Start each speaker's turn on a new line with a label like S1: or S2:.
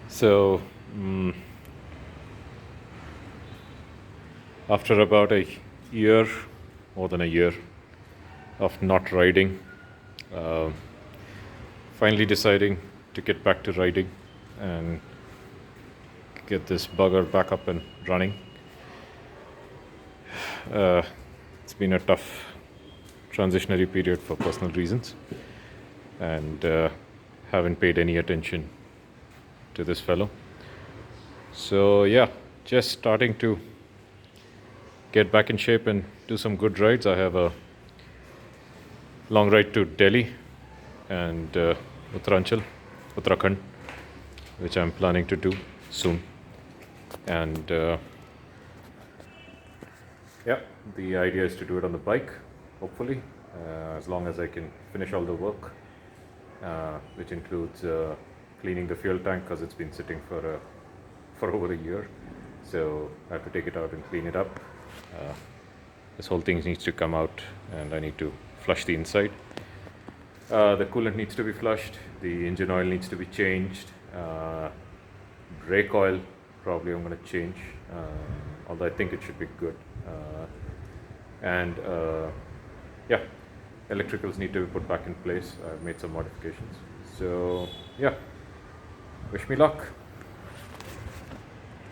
S1: So, mm, after about a year, more than a year of not riding, uh, finally deciding to get back to riding and get this bugger back up and running. Uh, it's been a tough transitionary period for personal reasons, and haven't paid any attention to this fellow. So, yeah, just starting to get back in shape and do some good rides. I have a long ride to Delhi and Uttarakhand, which I'm planning to do soon. And yeah, the idea is to do it on the bike, hopefully, as long as I can finish all the work, which includes cleaning the fuel tank because it's been sitting for over a year. So I have to take it out and clean it up. This whole thing needs to come out, and I need to flush the inside. The coolant needs to be flushed. The engine oil needs to be changed. Brake oil, probably I'm going to change, although I think it should be good. And yeah, electricals need to be put back in place. I've made some modifications. So yeah, wish me luck.